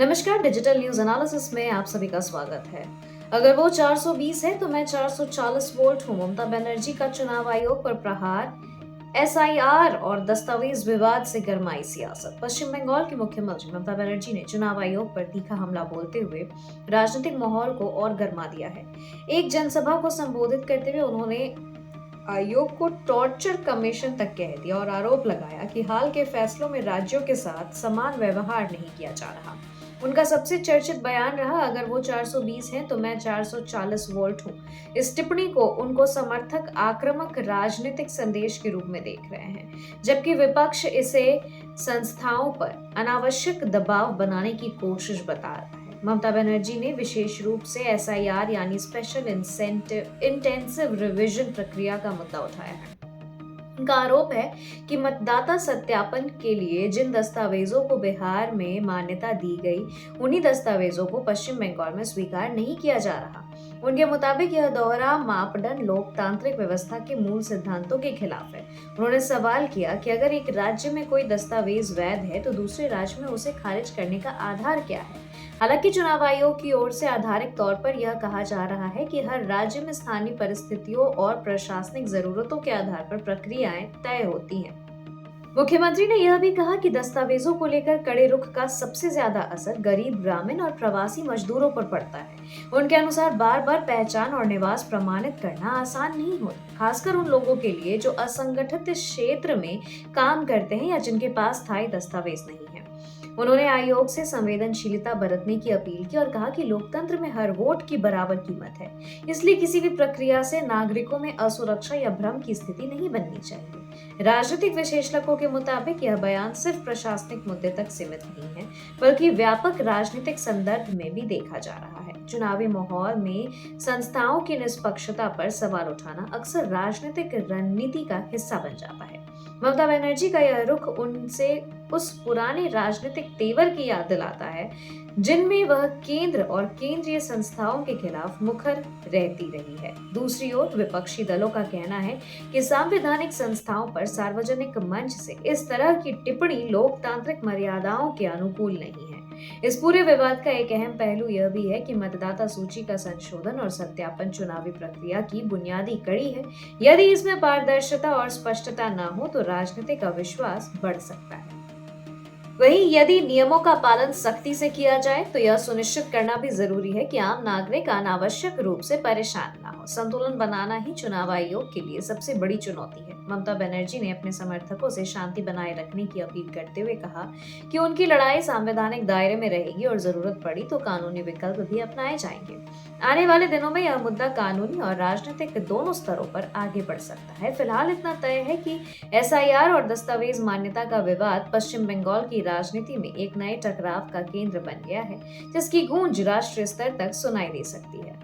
नमस्कार, digital news analysis में आप सभी का स्वागत है। अगर वो 420 है तो मैं 440 वोल्ट हूँ। ममता बनर्जी का चुनाव आयोग पर प्रहार। एसआईआर और दस्तावेज विवाद से गरमाई सियासत। पश्चिम बंगाल की मुख्यमंत्री ममता बनर्जी ने चुनाव आयोग पर तीखा हमला बोलते हुए राजनीतिक माहौल को और गर्मा दिया है। एक जनसभा को संबोधित करते हुए उन्होंने आयोग को टॉर्चर कमीशन तक कह दिया और आरोप लगाया कि हाल के फैसलों में राज्यों के साथ समान व्यवहार नहीं किया जा रहा। उनका सबसे चर्चित बयान रहा, अगर वो 420 हैं तो मैं 440 वोल्ट हूँ। इस टिप्पणी को उनको समर्थक आक्रामक राजनीतिक संदेश के रूप में देख रहे हैं, जबकि विपक्ष इसे संस्थाओं पर अनावश्यक दबाव बनाने की कोशिश बता रहा है। ममता बनर्जी ने विशेष रूप से एसआईआर यानी स्पेशल इंटेंसिव रिवीजन प्रक्रिया का मुद्दा उठाया है। उनका आरोप है कि मतदाता सत्यापन के लिए जिन दस्तावेजों को बिहार में मान्यता दी गई, उन्हीं दस्तावेजों को पश्चिम बंगाल में स्वीकार नहीं किया जा रहा। उनके मुताबिक यह दोहरा मापदंड लोकतांत्रिक व्यवस्था के मूल सिद्धांतों के खिलाफ है। उन्होंने सवाल किया कि अगर एक राज्य में कोई दस्तावेज वैध है तो दूसरे राज्य में उसे खारिज करने का आधार क्या है। हालांकि चुनाव आयोग की ओर से आधारिक तौर पर यह कहा जा रहा है कि हर राज्य में स्थानीय परिस्थितियों और प्रशासनिक जरूरतों के आधार पर प्रक्रियाएं तय होती हैं। मुख्यमंत्री ने यह भी कहा कि दस्तावेजों को लेकर कड़े रुख का सबसे ज्यादा असर गरीब, ग्रामीण और प्रवासी मजदूरों पर पड़ता है। उनके अनुसार बार बार पहचान और निवास प्रमाणित करना आसान नहीं होता, खासकर उन लोगों के लिए जो असंगठित क्षेत्र में काम करते हैं या जिनके पास स्थायी दस्तावेज नहीं है। उन्होंने आयोग से संवेदनशीलता बरतने की अपील की और कहा कि लोकतंत्र में हर वोट की बराबर कीमत है, इसलिए किसी भी प्रक्रिया से नागरिकों में असुरक्षा या भ्रम की स्थिति नहीं बननी चाहिए। राजनीतिक विश्लेषकों के मुताबिक यह बयान सिर्फ प्रशासनिक मुद्दे तक सीमित नहीं है, बल्कि व्यापक राजनीतिक संदर्भ में भी देखा जा रहा है। चुनावी माहौल में संस्थाओं की निष्पक्षता पर सवाल उठाना अक्सर राजनीतिक रणनीति का हिस्सा बन जाता है। ममता बनर्जी का यह रुख उनसे उस पुराने राजनीतिक तेवर की याद दिलाता है जिनमें वह केंद्र और केंद्रीय संस्थाओं के खिलाफ मुखर रहती रही है। दूसरी ओर विपक्षी दलों का कहना है कि संवैधानिक संस्थाओं पर सार्वजनिक मंच से इस तरह की टिप्पणी लोकतांत्रिक मर्यादाओं के अनुकूल नहीं है। इस पूरे विवाद का एक अहम पहलू यह भी है कि मतदाता सूची का संशोधन और सत्यापन चुनावी प्रक्रिया की बुनियादी कड़ी है। यदि इसमें पारदर्शिता और स्पष्टता न हो तो राजनीतिक अविश्वास बढ़ सकता है। वहीं यदि नियमों का पालन सख्ती से किया जाए तो यह सुनिश्चित करना भी जरूरी है कि आम नागरिक अनावश्यक रूप से परेशान न हो। संतुलन बनाना ही चुनाव आयोग के लिए सबसे बड़ी चुनौती है। ममता बनर्जी ने अपने समर्थकों से शांति बनाए रखने की अपील करते हुए कहा कि उनकी लड़ाई संवैधानिक दायरे में रहेगी और जरूरत पड़ी तो कानूनी विकल्प भी अपनाए जाएंगे। आने वाले दिनों में यह मुद्दा कानूनी और राजनीतिक दोनों स्तरों पर आगे बढ़ सकता है। फिलहाल इतना तय है कि एसआईआर और दस्तावेज मान्यता का विवाद पश्चिम बंगाल की राजनीति में एक नए टकराव का केंद्र बन गया है, जिसकी गूंज राष्ट्रीय स्तर तक सुनाई दे सकती है।